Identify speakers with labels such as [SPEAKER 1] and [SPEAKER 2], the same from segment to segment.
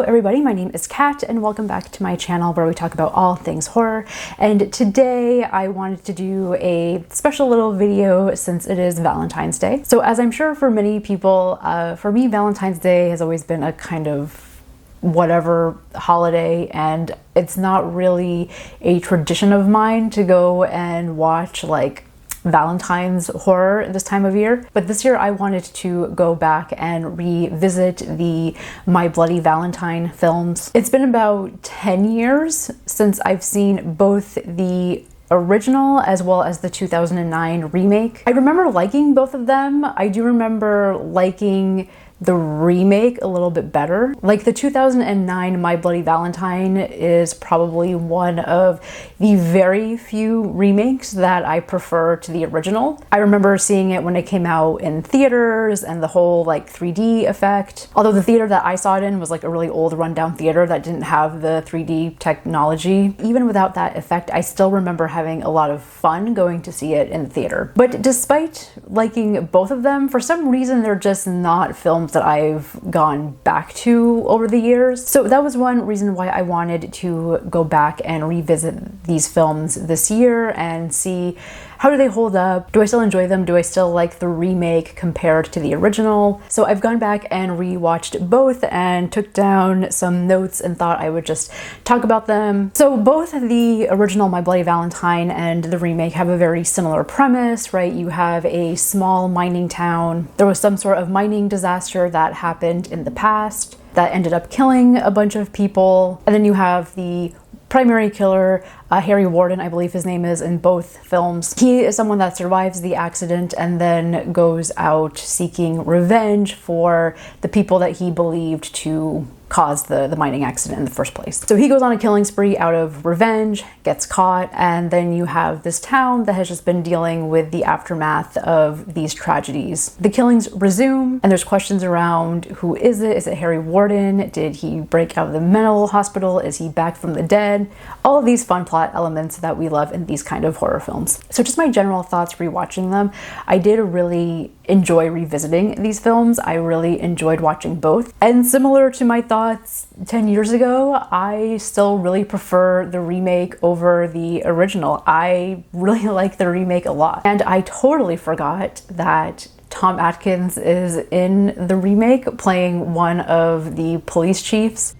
[SPEAKER 1] everybody, my name is Kat and welcome back to my channel where we talk about all things horror. And today I wanted to do a special little video since it is Valentine's Day. So as I'm sure for many people, for me Valentine's Day has always been a kind of whatever holiday, and it's not really a tradition of mine to go and watch like Valentine's horror this time of year. But this year I wanted to go back and revisit the My Bloody Valentine films. It's been about 10 years since I've seen both the original as well as the 2009 remake. I remember liking both of them. I do remember liking the remake a little bit better. Like the 2009 My Bloody Valentine is probably one of the very few remakes that I prefer to the original. I remember seeing it when it came out in theaters and the whole like 3D effect. Although the theater that I saw it in was like a really old rundown theater that didn't have the 3D technology. Even without that effect, I still remember having a lot of fun going to see it in the theater. But despite liking both of them, for some reason they're just not films that I've gone back to over the years. So that was one reason why I wanted to go back and revisit these films this year and see how do they hold up? Do I still enjoy them? Do I still like the remake compared to the original? So I've gone back and rewatched both and took down some notes and thought I would just talk about them. So both the original My Bloody Valentine and the remake have a very similar premise, right? You have a small mining town. There was some sort of mining disaster that happened in the past that ended up killing a bunch of people. And then you have the primary killer, Harry Warden, I believe his name is, in both films. He is someone that survives the accident and then goes out seeking revenge for the people that he believed to cause the mining accident in the first place. So he goes on a killing spree out of revenge, gets caught, and then you have this town that has just been dealing with the aftermath of these tragedies. The killings resume, and there's questions around who is it? Is it Harry Warden? Did he break out of the mental hospital? Is he back from the dead? All of these fun plot elements that we love in these kind of horror films. So just my general thoughts rewatching them. I did really enjoy revisiting these films. I really enjoyed watching both. And similar to my thoughts 10 years ago, I still really prefer the remake over the original. I really like the remake a lot. And I totally forgot that Tom Atkins is in the remake playing one of the police chiefs.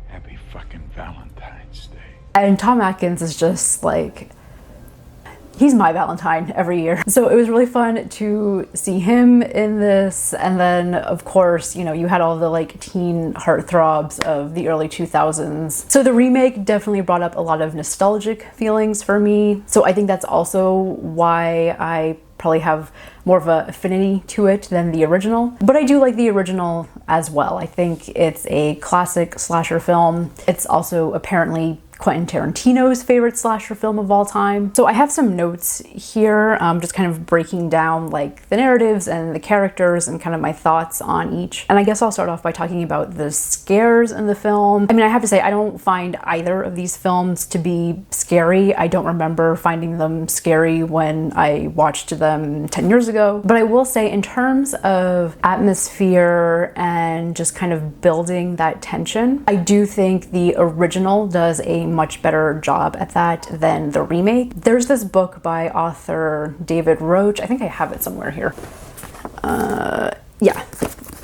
[SPEAKER 2] Happy fucking Valentine's Day.
[SPEAKER 1] And Tom Atkins is just like, he's my Valentine every year. So it was really fun to see him in this. And then of course, you know, you had all the like teen heartthrobs of the early 2000s. So the remake definitely brought up a lot of nostalgic feelings for me. So I think that's also why I probably have more of an affinity to it than the original. But I do like the original as well. I think it's a classic slasher film. It's also apparently Quentin Tarantino's favorite slasher film of all time. So I have some notes here, just kind of breaking down like the narratives and the characters and kind of my thoughts on each. And I guess I'll start off by talking about the scares in the film. I mean, I have to say, I don't find either of these films to be scary. I don't remember finding them scary when I watched them 10 years ago. But I will say, in terms of atmosphere and just kind of building that tension, I do think the original does a much better job at that than the remake. There's this book by author David Roach. I think I have it somewhere here. Yeah,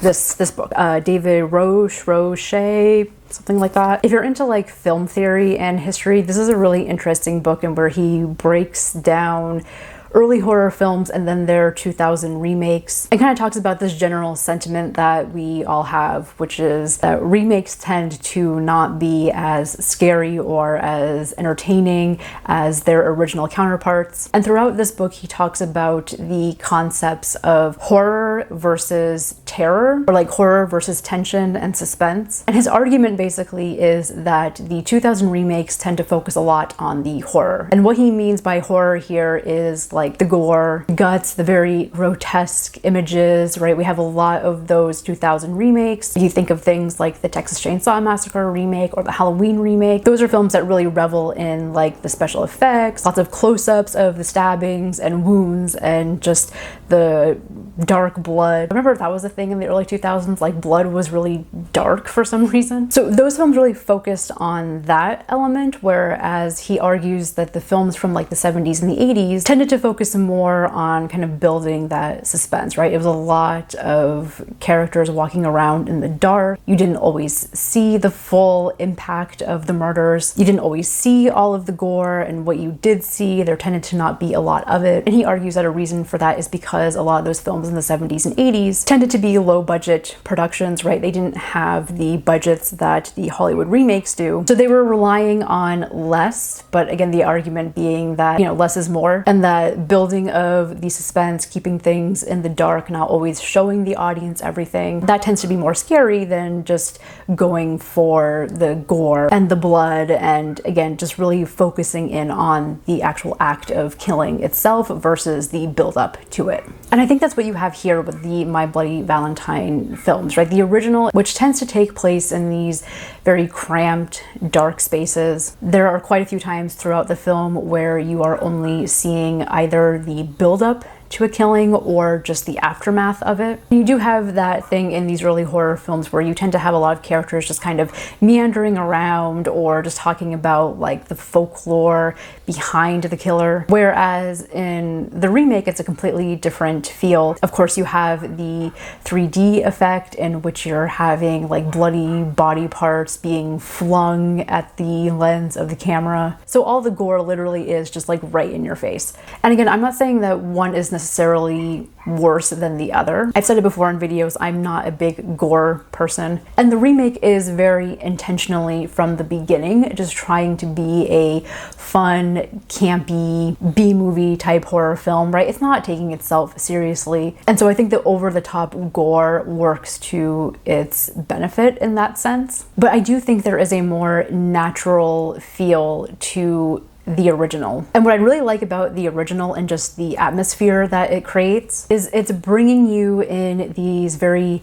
[SPEAKER 1] this book. David Roche, something like that. If you're into like film theory and history, this is a really interesting book and where he breaks down early horror films and then their 2000 remakes, and kind of talks about this general sentiment that we all have, which is that remakes tend to not be as scary or as entertaining as their original counterparts. And throughout this book, he talks about the concepts of horror versus terror, or like horror versus tension and suspense. And his argument basically is that the 2000 remakes tend to focus a lot on the horror. And what he means by horror here is like the gore, guts, the very grotesque images, right? We have a lot of those 2000 remakes. You think of things like the Texas Chainsaw Massacre remake or the Halloween remake. Those are films that really revel in like the special effects, lots of close-ups of the stabbings and wounds and just the dark blood. I remember that was a thing in the early 2000s, like blood was really dark for some reason. So those films really focused on that element, whereas he argues that the films from like the 70s and the 80s tended to focus more on kind of building that suspense, right? It was a lot of characters walking around in the dark. You didn't always see the full impact of the murders. You didn't always see all of the gore, and what you did see, there tended to not be a lot of it. And he argues that a reason for that is because a lot of those films in the 70s and 80s tended to be low budget productions, right? They didn't have the budgets that the Hollywood remakes do. So they were relying on less, but again, the argument being that, you know, less is more, and that building of the suspense, keeping things in the dark, not always showing the audience everything, that tends to be more scary than just going for the gore and the blood, and again, just really focusing in on the actual act of killing itself versus the build up to it. And I think that's what you have here with the My Bloody Valentine films, right? The original, which tends to take place in these very cramped, dark spaces. There are quite a few times throughout the film where you are only seeing either the build-up to a killing or just the aftermath of it. You do have that thing in these early horror films where you tend to have a lot of characters just kind of meandering around or just talking about like the folklore behind the killer, whereas in the remake it's a completely different feel. Of course, you have the 3D effect in which you're having like bloody body parts being flung at the lens of the camera. So all the gore literally is just like right in your face. And again, I'm not saying that one is necessarily worse than the other. I've said it before in videos, I'm not a big gore person. And the remake is very intentionally from the beginning just trying to be a fun, campy, B-movie type horror film, right? It's not taking itself seriously. And so I think the over-the-top gore works to its benefit in that sense. But I do think there is a more natural feel to the original. And what I really like about the original and just the atmosphere that it creates is it's bringing you in these very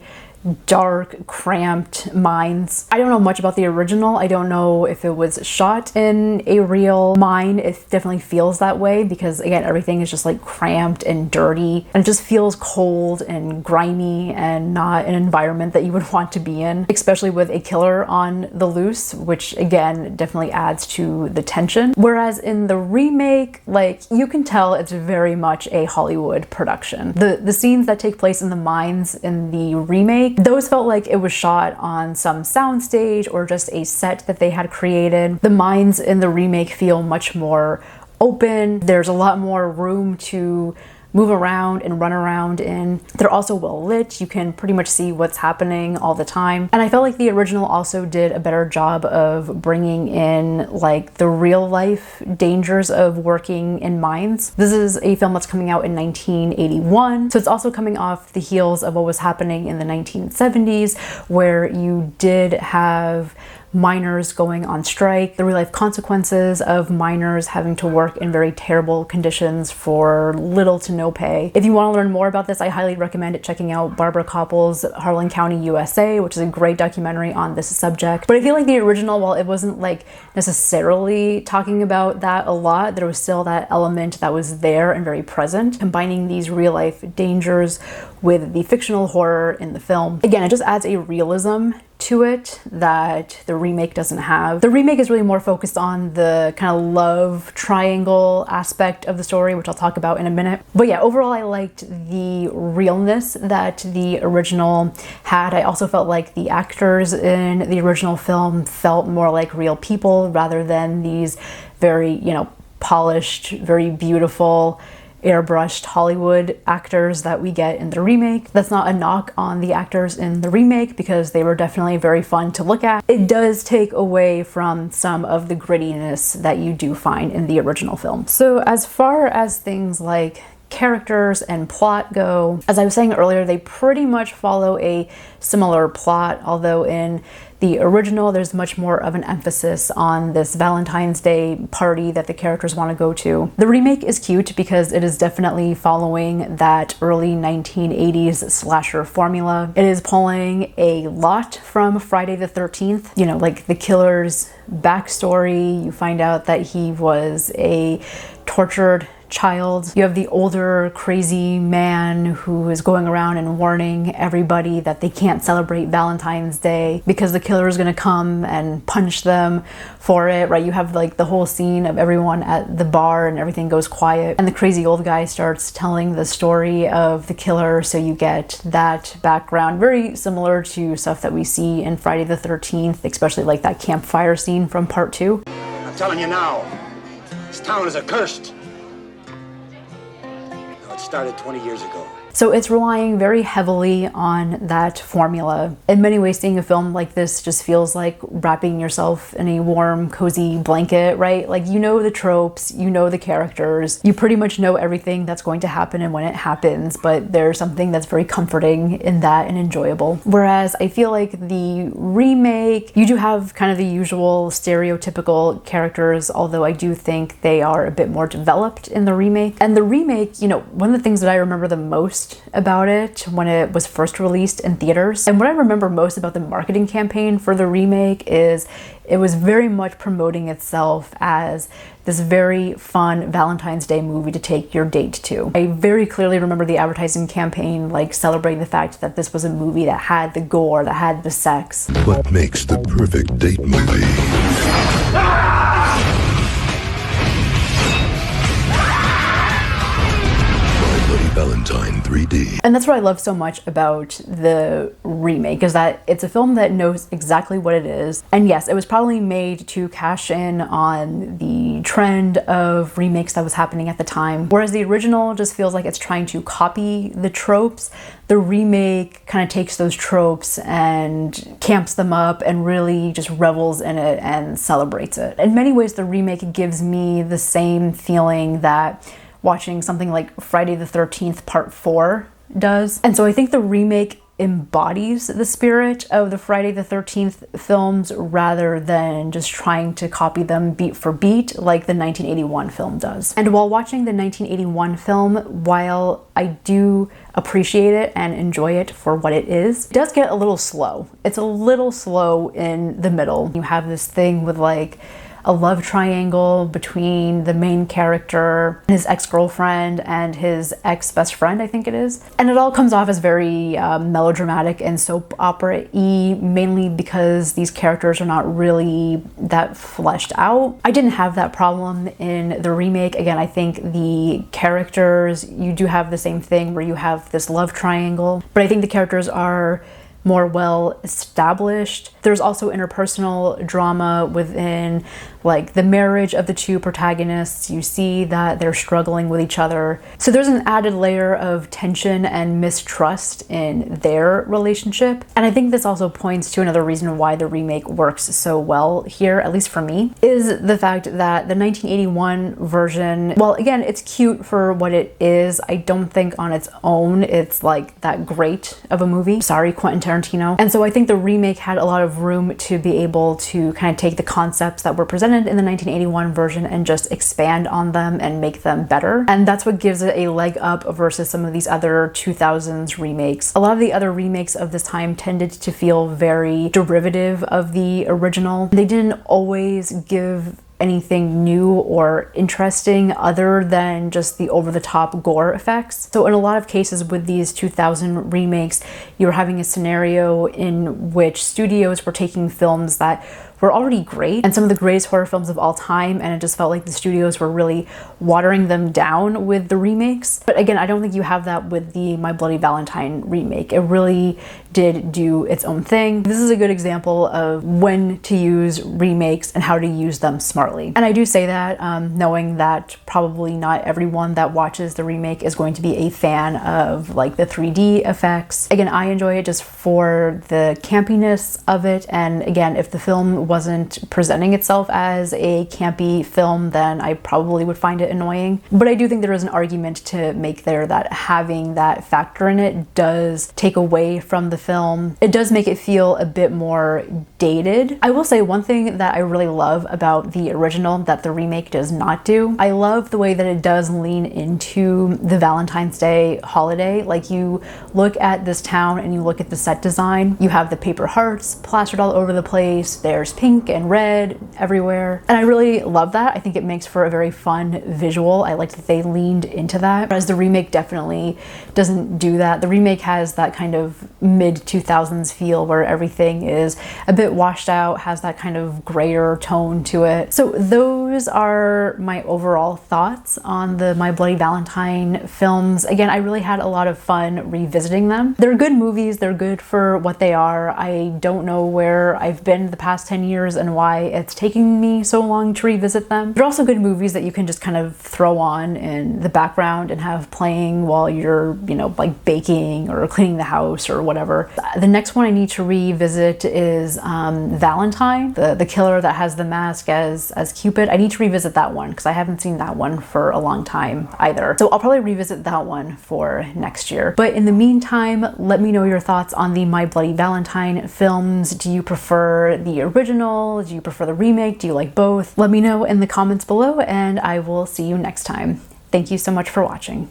[SPEAKER 1] dark, cramped mines. I don't know much about the original. I don't know if it was shot in a real mine. It definitely feels that way because again, everything is just like cramped and dirty and it just feels cold and grimy and not an environment that you would want to be in, especially with a killer on the loose, which again, definitely adds to the tension. Whereas in the remake, like you can tell it's very much a Hollywood production. The scenes that take place in the mines in the remake, those felt like it was shot on some soundstage or just a set that they had created. The mines in the remake feel much more open. There's a lot more room to move around and run around in. They're also well lit. You can pretty much see what's happening all the time. And I felt like the original also did a better job of bringing in like the real life dangers of working in mines. This is a film that's coming out in 1981. So it's also coming off the heels of what was happening in the 1970s, where you did have miners going on strike, the real life consequences of miners having to work in very terrible conditions for little to no pay. If you want to learn more about this, I highly recommend checking out Barbara Koppel's Harlan County, USA, which is a great documentary on this subject. But I feel like the original, while it wasn't like necessarily talking about that a lot, there was still that element that was there and very present, combining these real life dangers with the fictional horror in the film. Again, it just adds a realism to it that the remake doesn't have. The remake is really more focused on the kind of love triangle aspect of the story, which I'll talk about in a minute. But yeah, overall I liked the realness that the original had. I also felt like the actors in the original film felt more like real people rather than these very, you know, polished, very beautiful, airbrushed Hollywood actors that we get in the remake. That's not a knock on the actors in the remake because they were definitely very fun to look at. It does take away from some of the grittiness that you do find in the original film. So as far as things like characters and plot go, as I was saying earlier, they pretty much follow a similar plot, although in the original, there's much more of an emphasis on this Valentine's Day party that the characters want to go to. The remake is cute because it is definitely following that early 1980s slasher formula. It is pulling a lot from Friday the 13th. You know, like the killer's backstory. You find out that he was a tortured child. You have the older crazy man who is going around and warning everybody that they can't celebrate Valentine's Day because the killer is going to come and punish them for it, right? You have like the whole scene of everyone at the bar and everything goes quiet, and the crazy old guy starts telling the story of the killer, so you get that background, very similar to stuff that we see in Friday the 13th, especially like that campfire scene from part 2.
[SPEAKER 3] I'm telling you now, this town is accursed. No, it started 20 years ago.
[SPEAKER 1] So it's relying very heavily on that formula. In many ways, seeing a film like this just feels like wrapping yourself in a warm, cozy blanket, right? Like, you know the tropes, you know the characters, you pretty much know everything that's going to happen and when it happens, but there's something that's very comforting in that and enjoyable. Whereas I feel like the remake, you do have kind of the usual stereotypical characters, although I do think they are a bit more developed in the remake. And the remake, you know, one of the things that I remember the most about it when it was first released in theaters, and what I remember most about the marketing campaign for the remake, is it was very much promoting itself as this very fun Valentine's Day movie to take your date to. I very clearly remember the advertising campaign like celebrating the fact that this was a movie that had the gore, that had the sex.
[SPEAKER 4] What makes the perfect date movie? My Bloody Valentine 3D.
[SPEAKER 1] And that's what I love so much about the remake, is that it's a film that knows exactly what it is. And yes, it was probably made to cash in on the trend of remakes that was happening at the time. Whereas the original just feels like it's trying to copy the tropes, the remake kind of takes those tropes and camps them up and really just revels in it and celebrates it. In many ways, the remake gives me the same feeling that watching something like Friday the 13th Part 4 does. And so I think the remake embodies the spirit of the Friday the 13th films rather than just trying to copy them beat for beat like the 1981 film does. And while watching the 1981 film, while I do appreciate it and enjoy it for what it is, it does get a little slow. It's a little slow in the middle. You have this thing with like a love triangle between the main character, his ex-girlfriend, and his ex-best friend, I think it is. And it all comes off as very melodramatic and soap opera-y, mainly because these characters are not really that fleshed out. I didn't have that problem in the remake. Again, I think the characters, you do have the same thing where you have this love triangle, but I think the characters are more well established. There's also interpersonal drama within like the marriage of the two protagonists. You see that they're struggling with each other. So there's an added layer of tension and mistrust in their relationship. And I think this also points to another reason why the remake works so well here, at least for me, is the fact that the 1981 version, well, again, it's cute for what it is. I don't think on its own it's like that great of a movie. Sorry, Quentin Tarantino. And so I think the remake had a lot of room to be able to kind of take the concepts that were presented in the 1981 version and just expand on them and make them better. And that's what gives it a leg up versus some of these other 2000s remakes. A lot of the other remakes of this time tended to feel very derivative of the original. They didn't always give anything new or interesting other than just the over-the-top gore effects. So in a lot of cases with these 2000 remakes, you're having a scenario in which studios were taking films that were already great and some of the greatest horror films of all time, and it just felt like the studios were really watering them down with the remakes. But again, I don't think you have that with the My Bloody Valentine remake. It really did do its own thing. This is a good example of when to use remakes and how to use them smartly. And I do say that knowing that probably not everyone that watches the remake is going to be a fan of like the 3D effects. Again, I enjoy it just for the campiness of it, and again, if the film wasn't presenting itself as a campy film, then I probably would find it annoying. But I do think there is an argument to make there that having that factor in it does take away from the film. It does make it feel a bit more dated. I will say one thing that I really love about the original that the remake does not do. I love the way that it does lean into the Valentine's Day holiday. Like, you look at this town and you look at the set design, you have the paper hearts plastered all over the place, there's pink and red everywhere. And I really love that. I think it makes for a very fun visual. I like that they leaned into that, whereas the remake definitely doesn't do that. The remake has that kind of mid-2000s feel where everything is a bit washed out, has that kind of grayer tone to it. So those are my overall thoughts on the My Bloody Valentine films. Again, I really had a lot of fun revisiting them. They're good movies, they're good for what they are. I don't know where I've been the past 10 years and why it's taking me so long to revisit them. They're also good movies that you can just kind of throw on in the background and have playing while you're, you know, like baking or cleaning the house or whatever. The next one I need to revisit is Valentine, the killer that has the mask as Cupid. I need to revisit that one because I haven't seen that one for a long time either. So I'll probably revisit that one for next year. But in the meantime, let me know your thoughts on the My Bloody Valentine films. Do you prefer the original? Do you prefer the remake? Do you like both? Let me know in the comments below and I will see you next time. Thank you so much for watching.